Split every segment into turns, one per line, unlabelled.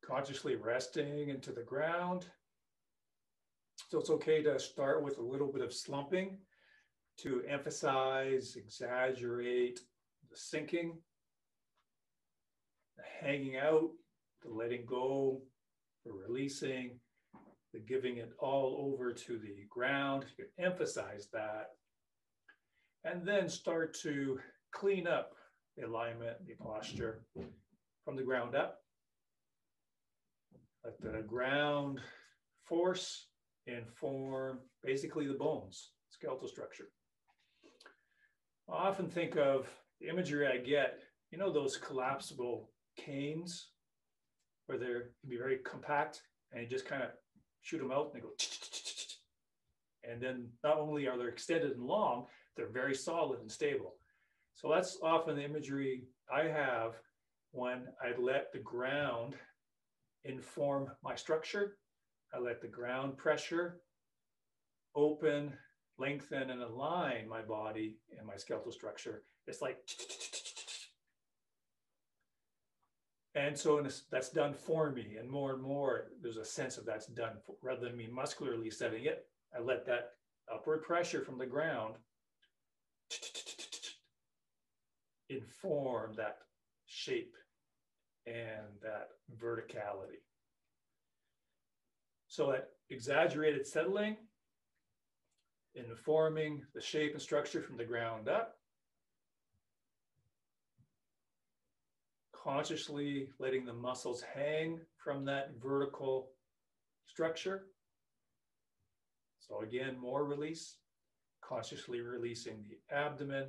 consciously resting into the ground. So it's okay to start with a little bit of slumping to emphasize, exaggerate the sinking, the hanging out, the letting go, the releasing, the giving it all over to the ground. You can emphasize that. And then start to clean up the alignment, the posture from the ground up. Let the ground force inform basically the bones, skeletal structure. I often think of the imagery I get, you know, those collapsible canes where they can be very compact and you just kind of shoot them out and they go, and then not only are they extended and long, they're very solid and stable. So that's often the imagery I have when I let the ground inform my structure. I let the ground pressure open, lengthen, and align my body and my skeletal structure. It's like, and so that's done for me. And more, there's a sense of that's done for, rather than me muscularly setting it. I let that upward pressure from the ground inform that shape and that verticality. So that exaggerated settling, informing the shape and structure from the ground up, consciously letting the muscles hang from that vertical structure. So again, more release, consciously releasing the abdomen.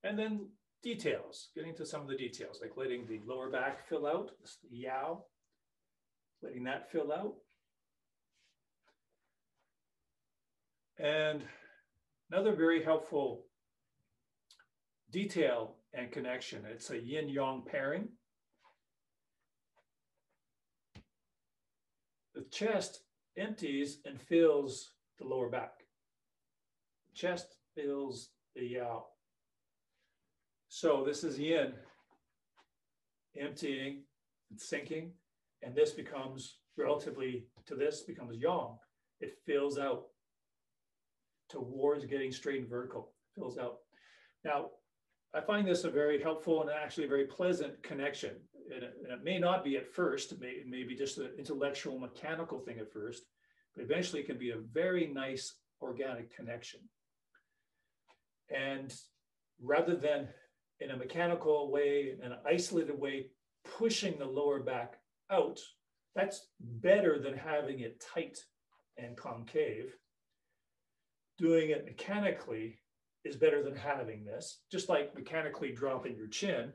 And then details, getting to some of the details, like letting the lower back fill out, the yow, letting that fill out. And another very helpful detail and connection, it's a yin-yang pairing. The chest empties and fills the lower back. Chest fills the yow. So this is yin, emptying and sinking, and this becomes relatively to this becomes yang. It fills out towards getting straight and vertical, fills out. Now, I find this a very helpful and actually a very pleasant connection. And it may not be at first, it may be just an intellectual, mechanical thing at first, but eventually it can be a very nice organic connection. And rather than in a mechanical way, in an isolated way, pushing the lower back out, that's better than having it tight and concave. Doing it mechanically is better than having this, just like mechanically dropping your chin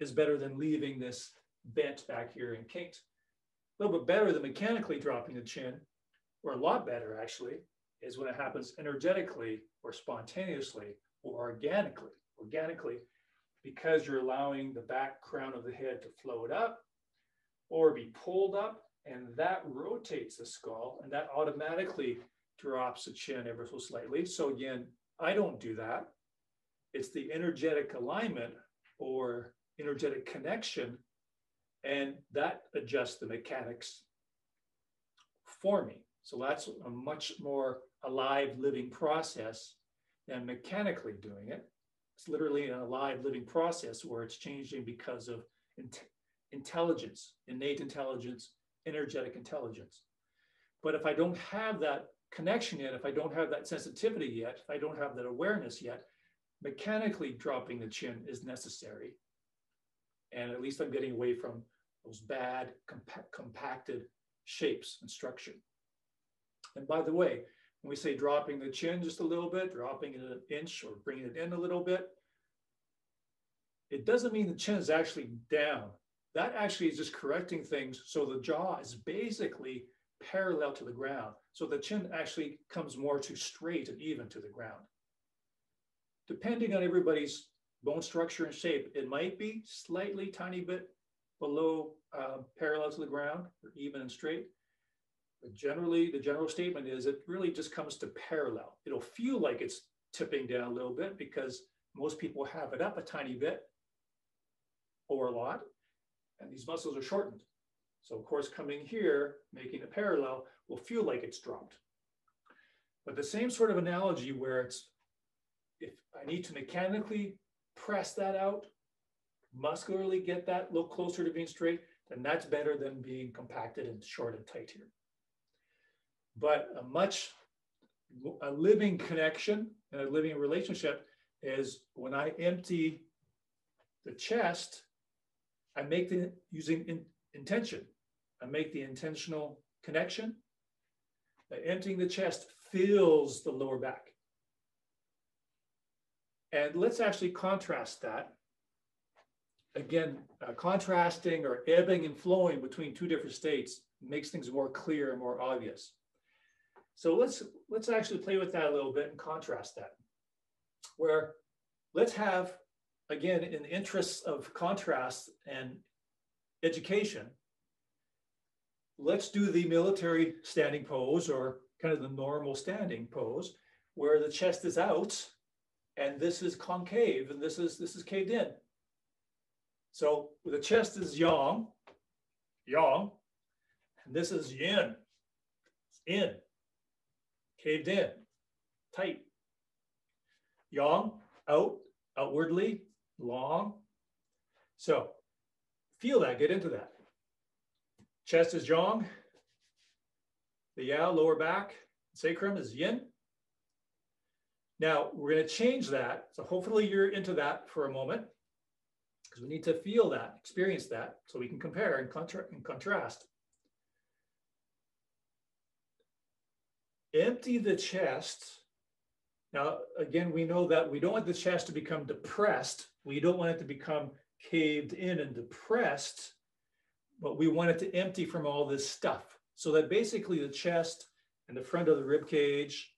is better than leaving this bent back here and kinked. A little bit better than mechanically dropping the chin, or a lot better actually, is when it happens energetically or spontaneously or organically, because you're allowing the back crown of the head to float up or be pulled up, and that rotates the skull, and that automatically drops the chin ever so slightly. So again, I don't do that. It's the energetic alignment or energetic connection, and that adjusts the mechanics for me. So that's a much more alive living process than mechanically doing it. It's literally an alive living process where it's changing because of intelligence, innate intelligence, energetic intelligence. But if I don't have that connection yet, if I don't have that sensitivity yet, if I don't have that awareness yet, mechanically dropping the chin is necessary. And at least I'm getting away from those bad compacted shapes and structure. And by the way, when we say dropping the chin just a little bit, dropping it an inch or bringing it in a little bit, it doesn't mean the chin is actually down. That actually is just correcting things so the jaw is basically parallel to the ground. So the chin actually comes more to straight and even to the ground. Depending on everybody's bone structure and shape, it might be slightly tiny bit below parallel to the ground or even and straight. But generally, the general statement is it really just comes to parallel. It'll feel like it's tipping down a little bit because most people have it up a tiny bit or a lot. and these muscles are shortened. So of course, coming here, making a parallel will feel like it's dropped. But the same sort of analogy where it's, if I need to mechanically press that out, muscularly get that a little closer to being straight, then that's better than being compacted and short and tight here. But a living connection and a living relationship is when I empty the chest, I make the, using intention, I make the intentional connection. Emptying the chest fills the lower back. And let's actually contrast that. Again, contrasting or ebbing and flowing between two different states makes things more clear and more obvious. So let's actually play with that a little bit and contrast that. Where let's have, again, in the interests of contrast and education, let's do the military standing pose, or kind of the normal standing pose, where the chest is out and this is concave and this is caved in. So the chest is yang, and this is yin, in, caved in, tight. Yang, out, outwardly, long. So feel that, get into that. Chest is yang, the yao, lower back, sacrum is yin. Now we're going to change that. So hopefully you're into that for a moment, because we need to feel that, experience that, so we can compare and contrast. Empty the chest. Now, again, we know that we don't want the chest to become depressed. We don't want it to become caved in and depressed, but we want it to empty from all this stuff. So that basically the chest and the front of the rib cage,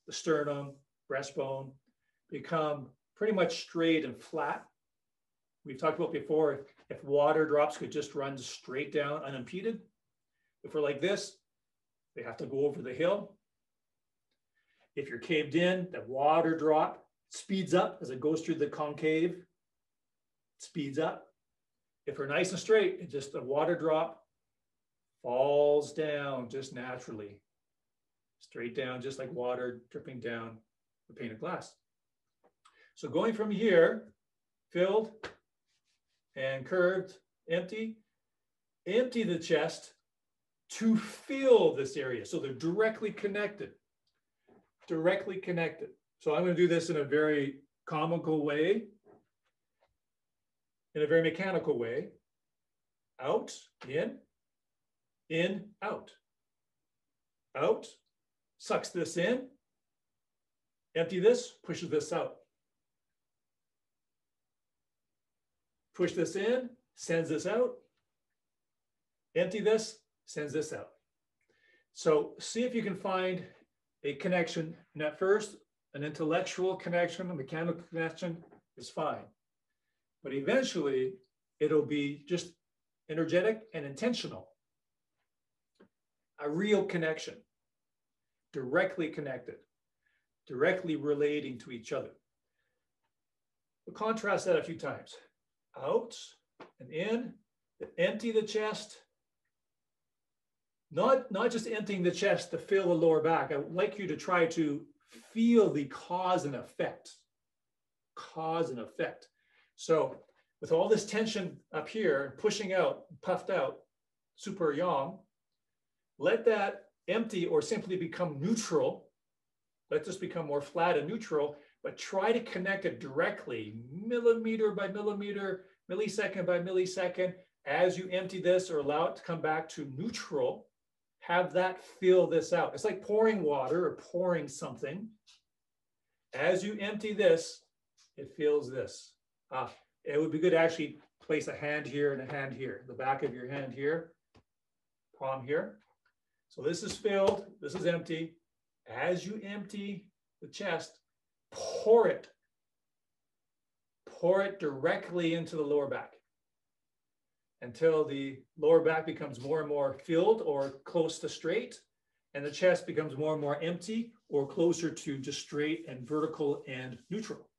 the sternum, breastbone, become pretty much straight and flat. We've talked about before, if water drops could just run straight down unimpeded. If we're like this, they have to go over the hill. If you're caved in, the water drop speeds up as it goes through the concave, speeds up. If we're nice and straight, it just, the water drop falls down just naturally, straight down, just like water dripping down the pane of glass. So going from here, filled and curved, empty the chest to fill this area. So they're directly connected. Directly connected. So I'm going to do this in a very comical way, in a very mechanical way. Out, in, out. Out, sucks this in. Empty this, pushes this out. Push this in, sends this out. Empty this, sends this out. So see if you can find a connection. And at first, an intellectual connection, a mechanical connection is fine. But eventually, it'll be just energetic and intentional. A real connection, directly connected, directly relating to each other. We'll contrast that a few times. Out and in, empty the chest. Not just emptying the chest to fill the lower back. I would like you to try to feel the cause and effect. Cause and effect. So with all this tension up here, pushing out, puffed out, super yang, let that empty or simply become neutral. Let this become more flat and neutral, but try to connect it directly, millimeter by millimeter, millisecond by millisecond. As you empty this or allow it to come back to neutral, have that fill this out. It's like pouring water or pouring something. As you empty this, it fills this. It would be good to actually place a hand here and a hand here, the back of your hand here, palm here. So this is filled, this is empty. As you empty the chest, pour it. Pour it directly into the lower back until the lower back becomes more and more filled or close to straight, and the chest becomes more and more empty or closer to just straight and vertical and neutral.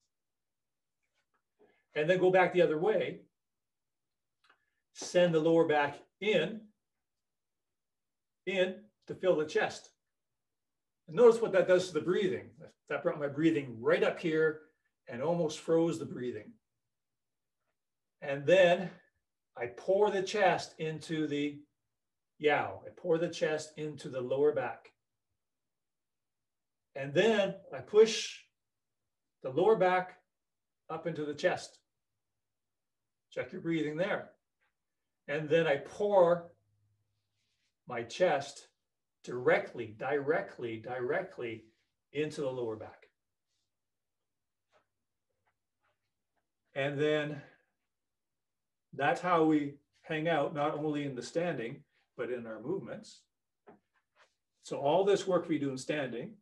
And then go back the other way. send the lower back in to fill the chest. And notice what that does to the breathing. That brought my breathing right up here and almost froze the breathing. And then I pour the chest into the Yao. I pour the chest into the lower back. And then I push the lower back up into the chest. Check your breathing there. And then I pour my chest directly into the lower back. And then that's how we hang out, not only in the standing, but in our movements. So all this work we do in standing,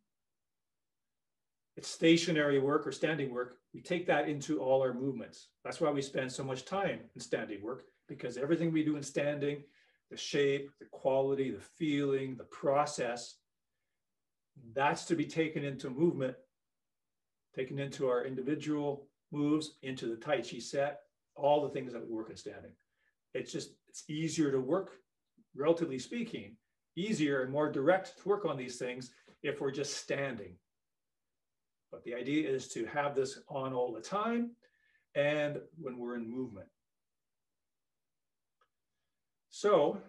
it's stationary work or standing work. We take that into all our movements. That's why we spend so much time in standing work, because everything we do in standing, the shape, the quality, the feeling, the process, that's to be taken into movement, taken into our individual moves, into the Tai Chi set, all the things that we work in standing. It's easier to work, relatively speaking, easier and more direct to work on these things if we're just standing. But the idea is to have this on all the time and when we're in movement. So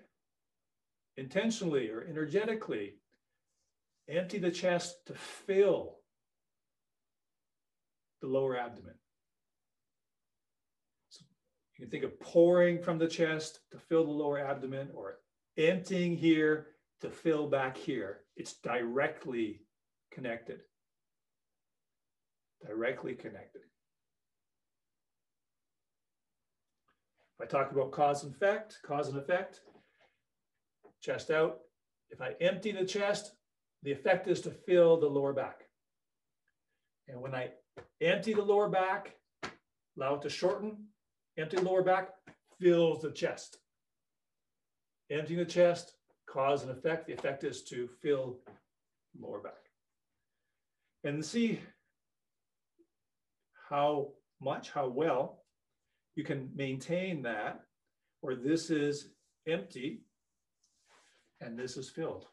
intentionally or energetically, empty the chest to fill the lower abdomen. So you can think of pouring from the chest to fill the lower abdomen, or emptying here to fill back here. It's directly connected. Directly connected. If I talk about cause and effect, chest out. If I empty the chest, the effect is to fill the lower back. And when I empty the lower back, allow it to shorten, empty the lower back, fills the chest. Emptying the chest, cause and effect. The effect is to fill the lower back. And see how well you can maintain that, where this is empty and this is filled.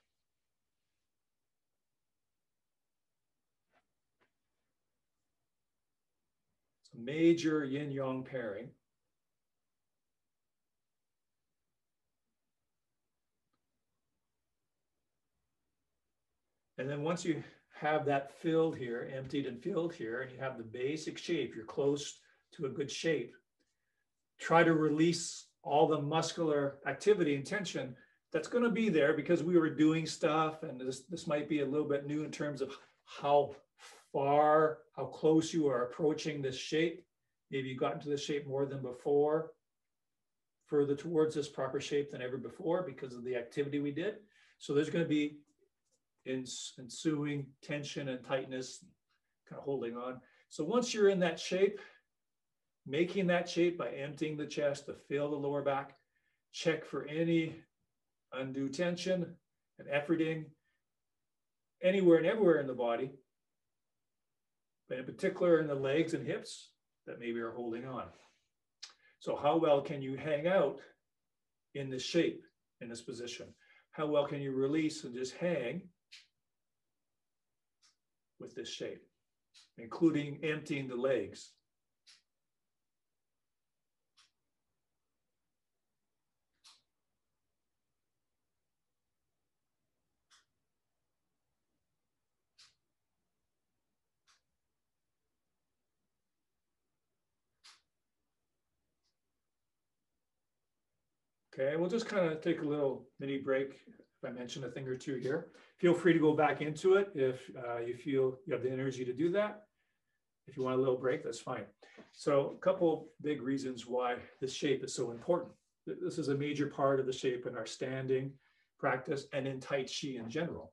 It's a major yin-yang pairing. And then once you have that filled here, emptied and filled here, and you have the basic shape, you're close to a good shape, try to release all the muscular activity and tension that's going to be there because we were doing stuff, and this might be a little bit new in terms of how close you are approaching this shape. Maybe you got into this shape more than before, further towards this proper shape than ever before because of the activity we did. So there's going to be ensuing tension and tightness, kind of holding on. So once you're in that shape, making that shape by emptying the chest to fill the lower back, check for any undue tension and efforting anywhere and everywhere in the body, but in particular in the legs and hips that maybe are holding on. So how well can you hang out in this shape, in this position? How well can you release and just hang with this shape, including emptying the legs? Okay, we'll just kind of take a little mini break. If I mention a thing or two here, feel free to go back into it if you feel you have the energy to do that. If you want a little break, that's fine. So a couple big reasons why this shape is so important. This is a major part of the shape in our standing practice and in Tai Chi in general.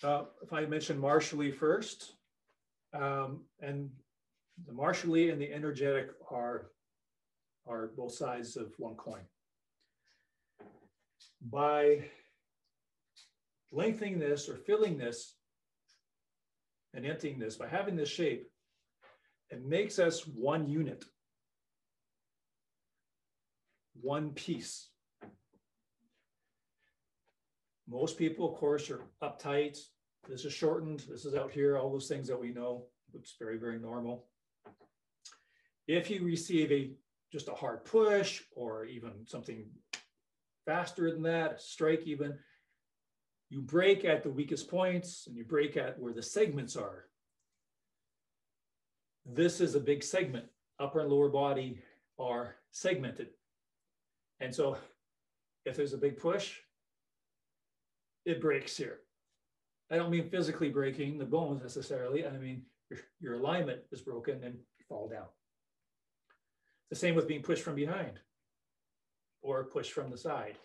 If I mention martially first, and the martially and the energetic are both sides of one coin. By lengthening this or filling this and emptying this, by having this shape, It makes us one unit, one piece. Most people, of course, are uptight. This is shortened. This is out here, all those things that we know, which is very, very normal. If you receive just a hard push or even something faster than that, a strike even, you break at the weakest points and you break at where the segments are. This is a big segment. Upper and lower body are segmented. And so if there's a big push, it breaks here. I don't mean physically breaking the bones necessarily. I mean, your alignment is broken and you fall down. The same with being pushed from behind or pushed from the side.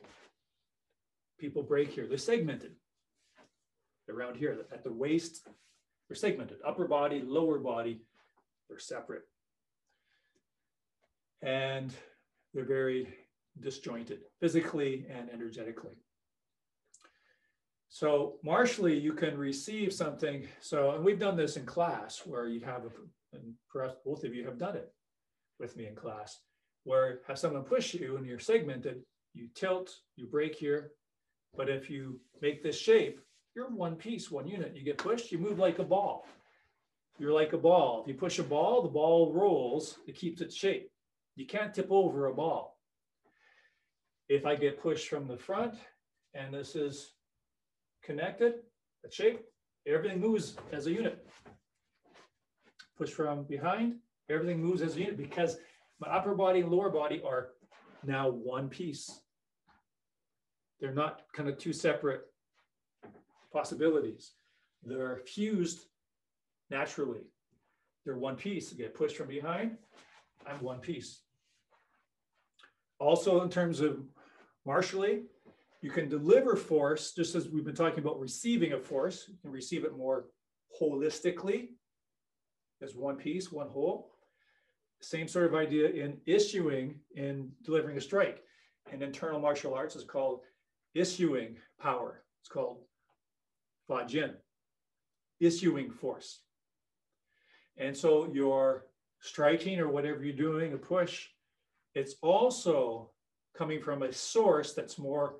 People break here. They're segmented. Around here at the waist, they're segmented. Upper body, lower body, they're separate. And they're very disjointed physically and energetically. So martially, you can receive something. So, and we've done this in class where you have, and perhaps both of you have done it with me in class, where have someone push you and you're segmented, you tilt, you break here. But if you make this shape, you're one piece, one unit. You get pushed, you move like a ball. You're like a ball. If you push a ball, the ball rolls, it keeps its shape. You can't tip over a ball. If I get pushed from the front and this is connected, that shape, everything moves as a unit. Push from behind, everything moves as a unit because my upper body and lower body are now one piece. They're not kind of two separate possibilities. They're fused naturally. They're one piece. You get pushed from behind, I'm one piece. Also, in terms of martially, you can deliver force, just as we've been talking about receiving a force. You can receive it more holistically as one piece, one whole. Same sort of idea in issuing, in delivering a strike. In internal martial arts, it's called issuing power. It's called Fa Jin, issuing force. And so you're striking or whatever you're doing, a push, it's also coming from a source that's more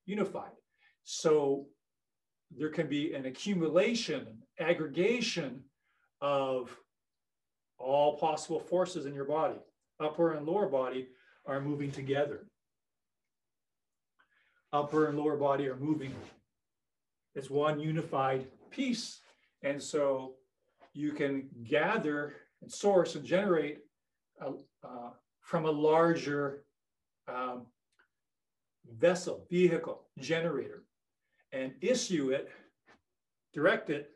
unified. So there can be an accumulation, aggregation of all possible forces in your body. Upper and lower body are moving together. Upper and lower body are moving. It's one unified piece. And so you can gather and source and generate from a larger vessel, vehicle, generator, and issue it, direct it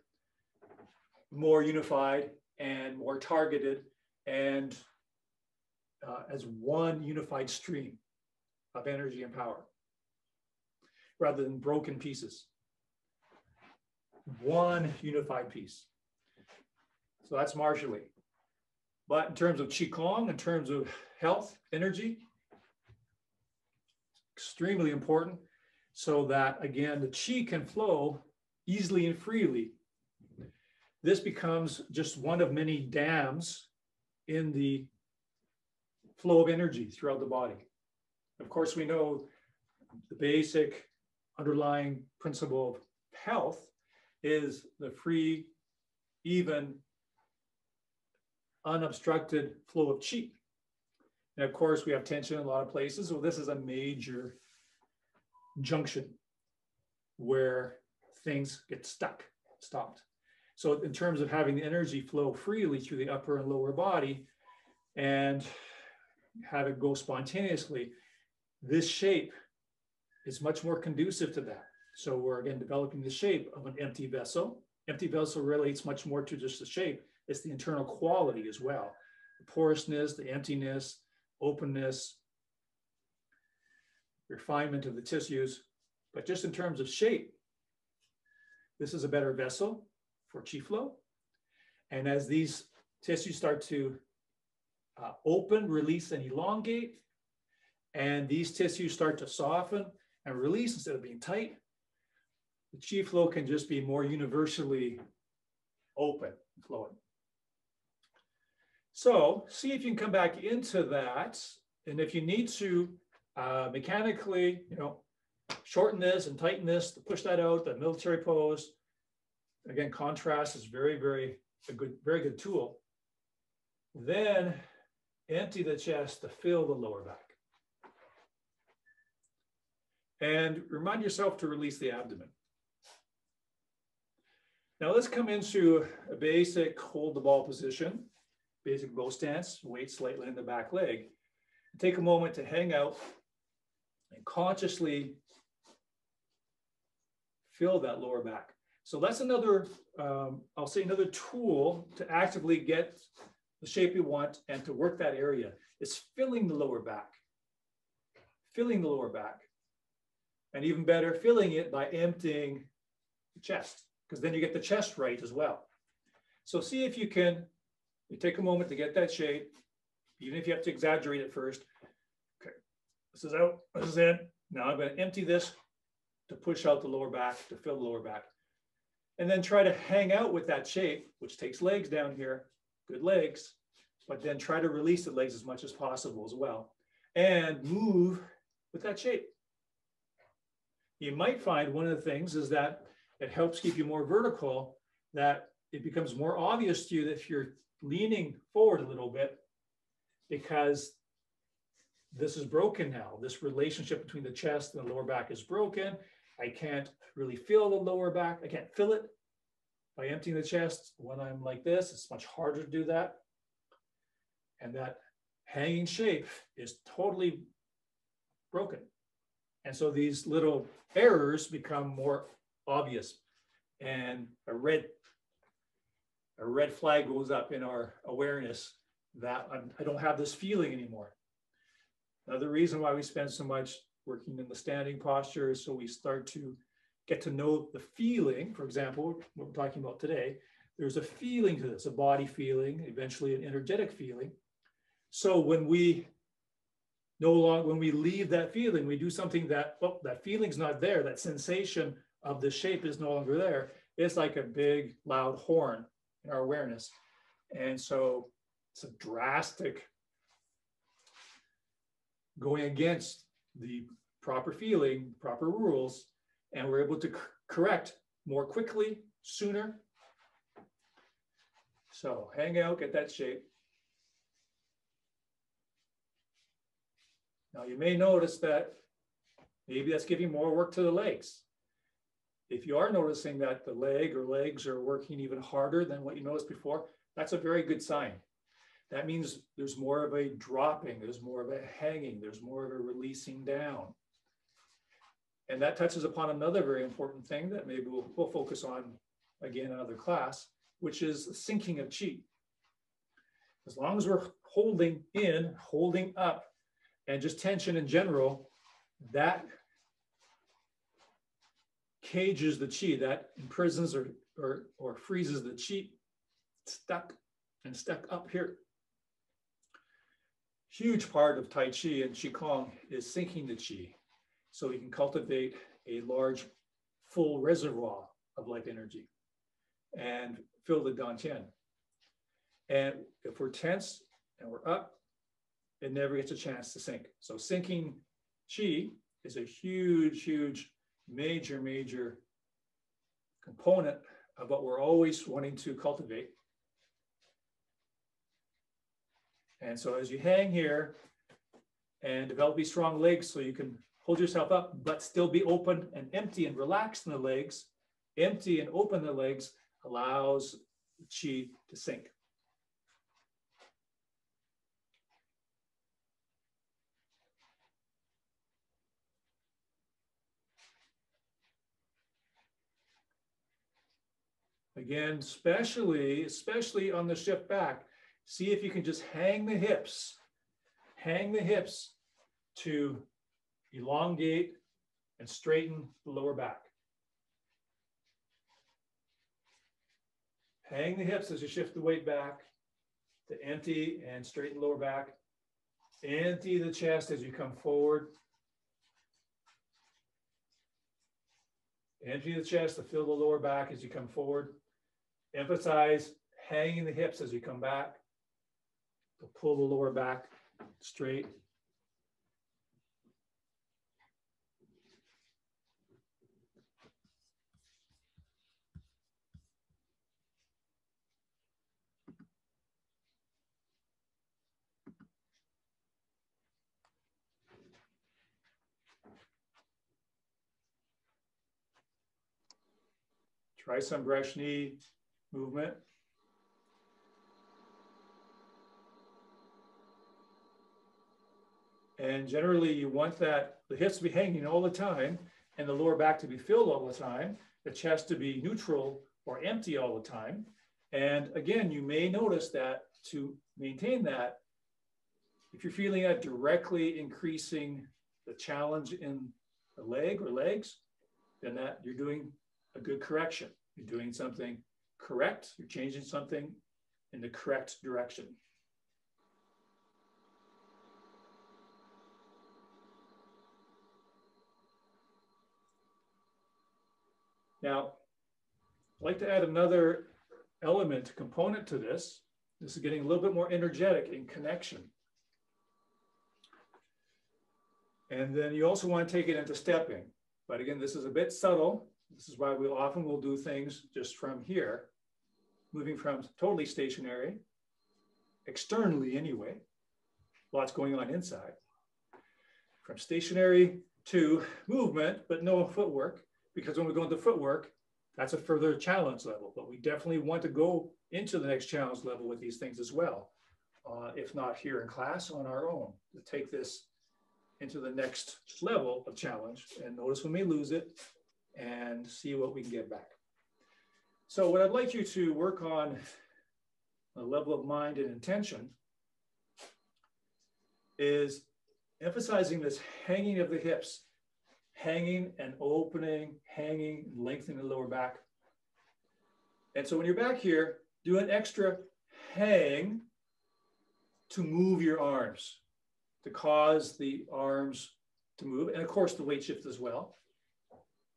more unified and more targeted and as one unified stream of energy and power rather than broken pieces. One unified piece. So that's martially. But in terms of Qigong, in terms of health, energy, extremely important so that, again, the Qi can flow easily and freely. This becomes just one of many dams in the flow of energy throughout the body. Of course, we know the basic underlying principle of health is the free, even, unobstructed flow of Qi. And of course, we have tension in a lot of places. So this is a major junction where things get stuck, stopped. So in terms of having the energy flow freely through the upper and lower body and have it go spontaneously, this shape is much more conducive to that. So we're again developing the shape of an empty vessel. Empty vessel relates much more to just the shape. It's the internal quality as well. The porousness, the emptiness, openness, refinement of the tissues. But just in terms of shape, this is a better vessel for Qi flow. And as these tissues start to open, release, and elongate, and these tissues start to soften and release instead of being tight, the Qi flow can just be more universally open, flowing. So see if you can come back into that. And if you need to mechanically, shorten this and tighten this to push that out, that military pose. Again, contrast is very good tool. Then empty the chest to fill the lower back. And remind yourself to release the abdomen. Now let's come into a basic hold the ball position, basic bow stance, weight slightly in the back leg. Take a moment to hang out and consciously fill that lower back. So that's another, I'll say another tool to actively get the shape you want and to work that area. It's filling the lower back. Filling the lower back. And even better, filling it by emptying the chest, because then you get the chest right as well. So see if you can, you take a moment to get that shape, even if you have to exaggerate it first. Okay, this is out, this is in. Now I'm going to empty this to push out the lower back, to fill the lower back. And then try to hang out with that shape, which takes legs down here, good legs, but then try to release the legs as much as possible as well. And move with that shape. You might find one of the things is that it helps keep you more vertical, that it becomes more obvious to you that if you're leaning forward a little bit, because this is broken now. This relationship between the chest and the lower back is broken. I can't really feel the lower back. I can't feel it by emptying the chest. When I'm like this, it's much harder to do that. And that hanging shape is totally broken. And so these little errors become more obvious. And a red flag goes up in our awareness that I don't have this feeling anymore. Another reason why we spend so much working in the standing posture is so we start to get to know the feeling. For example, what we're talking about today, there's a feeling to this, a body feeling, eventually an energetic feeling. So when we when we leave that feeling, we do something that, oh, that feeling's not there, that sensation of the shape is no longer there. It's like a big, loud horn in our awareness. And so it's a drastic going against the proper feeling, proper rules, and we're able to correct more quickly, sooner. So hang out, get that shape. Now you may notice that maybe that's giving more work to the legs. If you are noticing that the leg or legs are working even harder than what you noticed before, that's a very good sign. That means there's more of a dropping, there's more of a hanging, there's more of a releasing down. And that touches upon another very important thing that maybe we'll focus on again in another class, which is the sinking of chi. As long as we're holding in, holding up, and just tension in general, that cages the chi, that imprisons or freezes the chi stuck up here. Huge part of Tai Chi and Qigong is sinking the chi, so we can cultivate a large, full reservoir of life energy and fill the dantian. And if we're tense and we're up, it never gets a chance to sink. So sinking chi is a huge, major component of what we're always wanting to cultivate. And so as you hang here and develop these strong legs so you can hold yourself up, but still be open and empty and relaxed in the legs, empty and open the legs allows the chi to sink. Again, especially on the shift back, see if you can just hang the hips to elongate and straighten the lower back. Hang the hips as you shift the weight back to empty and straighten the lower back. Empty the chest as you come forward. Empty the chest to fill the lower back as you come forward. Emphasize hanging the hips as you come back. pull the lower back straight. Try some brush knee movement. And generally you want the hips to be hanging all the time and the lower back to be filled all the time, the chest to be neutral or empty all the time. And again, you may notice that to maintain that, if you're feeling that directly increasing the challenge in the leg or legs, then that you're doing a good correction. You're doing something correct. You're changing something in the correct direction. Now, I'd like to add another element, component to this. This is getting a little bit more energetic in connection. And then you also want to take it into stepping. But again, this is a bit subtle. This is why we often will do things just from here, moving from totally stationary, externally anyway, lots going on inside, from stationary to movement, but no footwork, because when we go into footwork, that's a further challenge level, but we definitely want to go into the next challenge level with these things as well. If not here in class, on our own, to take this into the next level of challenge and notice when we lose it and see what we can get back. So what I'd like you to work on a level of mind and intention is emphasizing this hanging of the hips, hanging and opening, hanging, lengthening the lower back. And so when you're back here, do an extra hang to move your arms, to cause the arms to move, and of course the weight shift as well.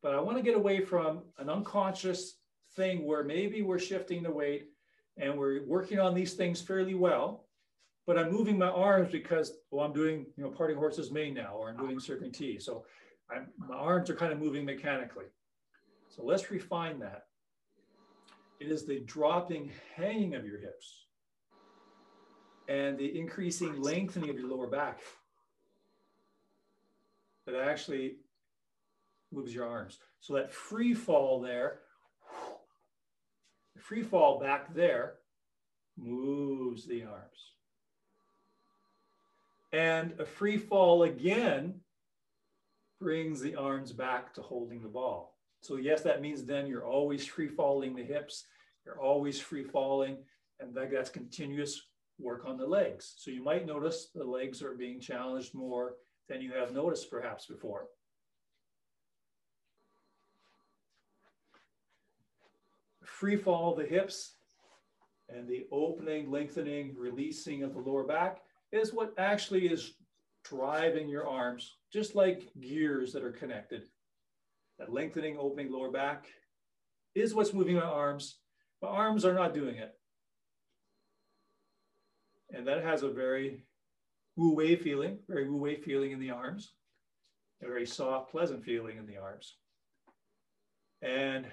But I want to get away from an unconscious thing where maybe we're shifting the weight and we're working on these things fairly well, but I'm moving my arms because, well, I'm doing, parting horse's mane now, or I'm doing circling T. So my arms are kind of moving mechanically. So let's refine that. It is the dropping, hanging of your hips and the increasing lengthening of your lower back that actually moves your arms. So that free fall there, the free fall back there moves the arms. And a free fall again brings the arms back to holding the ball. So yes, that means then you're always free falling the hips, you're always free falling, and that's continuous work on the legs. So you might notice the legs are being challenged more than you have noticed perhaps before. Free fall of the hips and the opening, lengthening, releasing of the lower back is what actually is driving your arms, just like gears that are connected. That lengthening, opening lower back is what's moving my arms. My arms are not doing it. And that has a very wu-wei feeling, in the arms, a very soft, pleasant feeling in the arms. And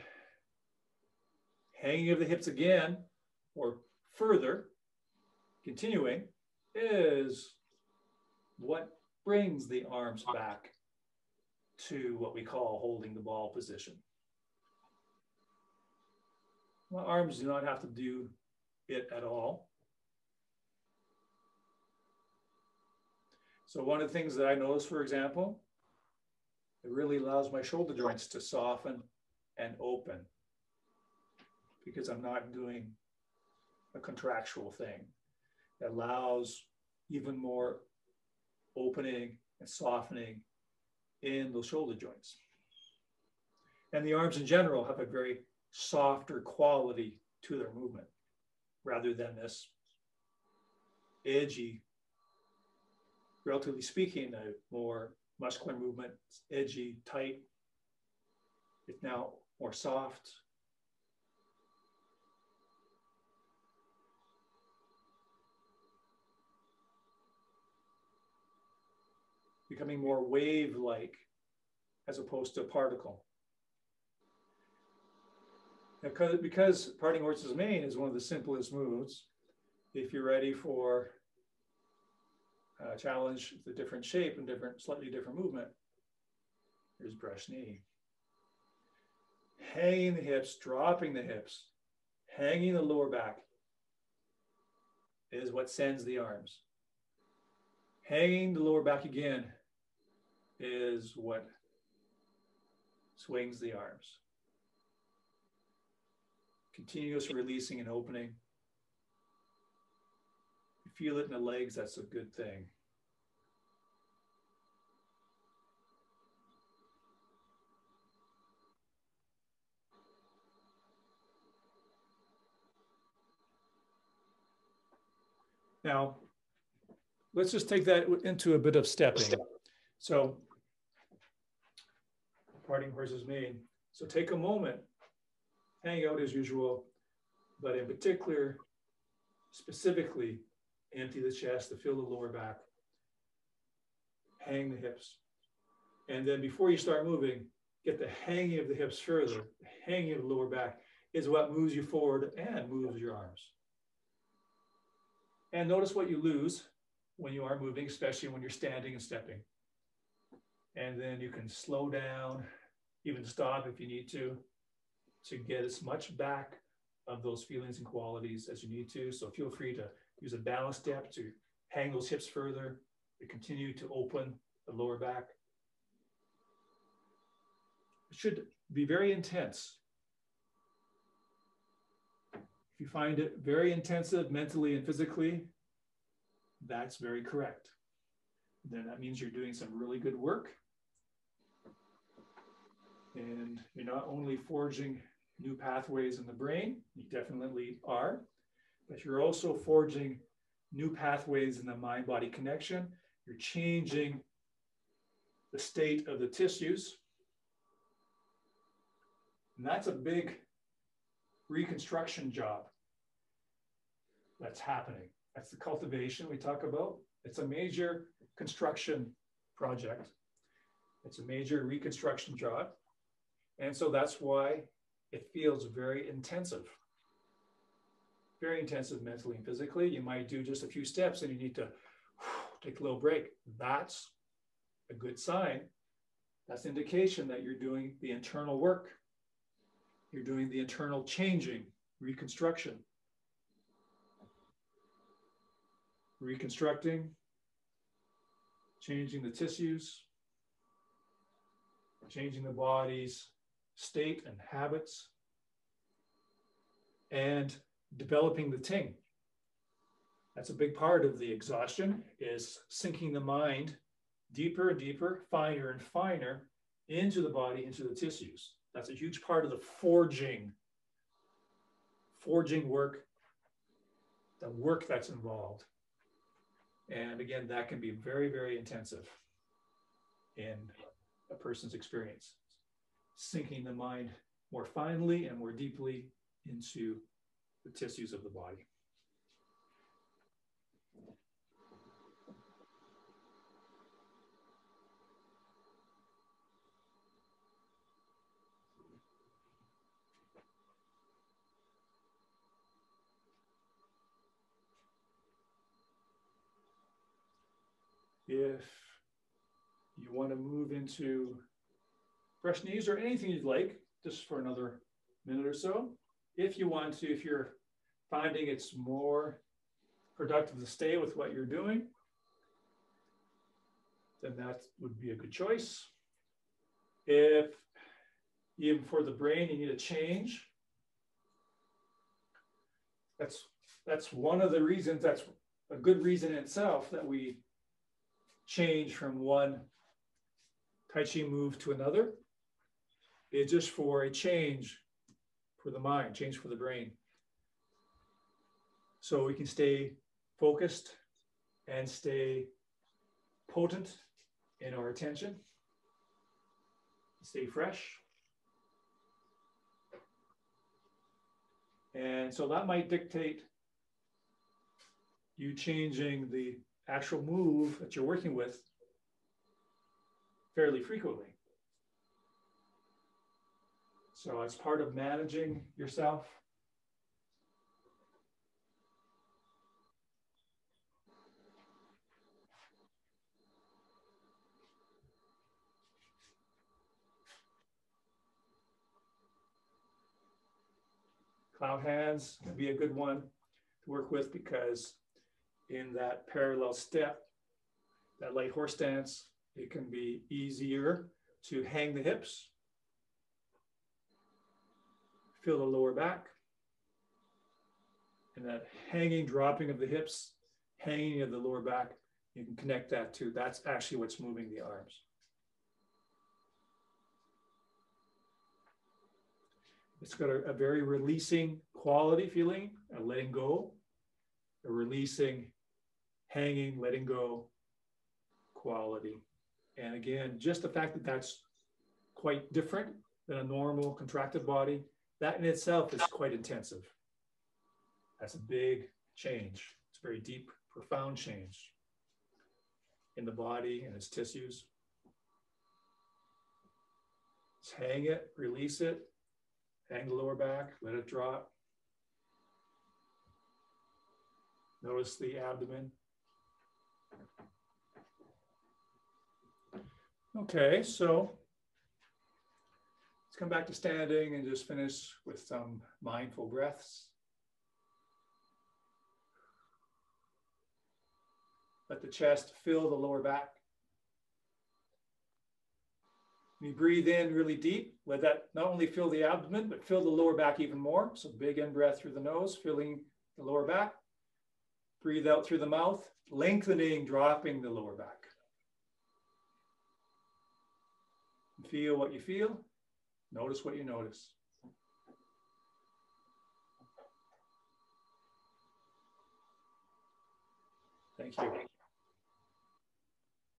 hanging of the hips again, or further, continuing, is what brings the arms back to what we call holding the ball position. My arms do not have to do it at all. So one of the things that I notice, for example, it really allows my shoulder joints to soften and open because I'm not doing a contractual thing. It allows even more opening and softening in those shoulder joints. And the arms in general have a very softer quality to their movement rather than this edgy, relatively speaking, a more muscular movement, edgy, tight. It's now more soft. becoming more wave-like as opposed to a particle. Because parting horse's mane is one of the simplest moves, if you're ready for a challenge with a different shape and slightly different movement, here's brush knee. Hanging the hips, dropping the hips, hanging the lower back is what sends the arms. Hanging the lower back again is what swings the arms. Continuous releasing and opening. You feel it in the legs, that's a good thing. Now, let's just take that into a bit of stepping. So, parting horse's mane. So take a moment, hang out as usual, but in particular, specifically, empty the chest to fill the lower back, hang the hips. And then before you start moving, get the hanging of the hips further. The hanging of the lower back is what moves you forward and moves your arms. And notice what you lose when you are moving, especially when you're standing and stepping. And then you can slow down, even stop if you need to get as much back of those feelings and qualities as you need to. So feel free to use a balance step to hang those hips further, to continue to open the lower back. It should be very intense. If you find it very intensive mentally and physically, that's very correct. Then that means you're doing some really good work. And you're not only forging new pathways in the brain, you definitely are, but you're also forging new pathways in the mind-body connection. You're changing the state of the tissues. And that's a big reconstruction job that's happening. That's the cultivation we talk about. It's a major construction project. It's a major reconstruction job. And so that's why it feels very intensive mentally and physically. You might do just a few steps and you need to take a little break. That's a good sign. That's an indication that you're doing the internal work. You're doing the internal changing, reconstruction. Reconstructing, changing the tissues, changing the body's state and habits, and developing the Ting. That's a big part of the exhaustion, is sinking the mind deeper and deeper, finer and finer into the body, into the tissues. That's a huge part of the forging work, the work that's involved. And again, that can be very, very intensive in a person's experience. Sinking the mind more finely and more deeply into the tissues of the body. If you want to move into brush knees or anything you'd like, just for another minute or so, if you want to, if you're finding it's more productive to stay with what you're doing, then that would be a good choice. If even for the brain you need a change, that's one of the reasons, that's a good reason in itself that we change from one Tai Chi move to another. It's just for a change for the mind, change for the brain. So we can stay focused and stay potent in our attention, stay fresh. And so that might dictate you changing the actual move that you're working with fairly frequently. So as part of managing yourself, cloud hands can be a good one to work with, because in that parallel step, that light horse stance, it can be easier to hang the hips, feel the lower back, and that hanging, dropping of the hips, hanging of the lower back, you can connect that to, that's actually what's moving the arms. It's got a very releasing quality feeling, a letting go, a releasing, hanging, letting go quality. And again, just the fact that that's quite different than a normal contracted body, that in itself is quite intensive. That's a big change. It's a very deep, profound change in the body and its tissues. Just hang it, release it, hang the lower back, let it drop. Notice the abdomen. Okay, so let's come back to standing and just finish with some mindful breaths. Let the chest fill the lower back. When you breathe in really deep, let that not only fill the abdomen, but fill the lower back even more. So big in-breath through the nose, filling the lower back. Breathe out through the mouth, lengthening, dropping the lower back. Feel what you feel. Notice what you notice. Thank you.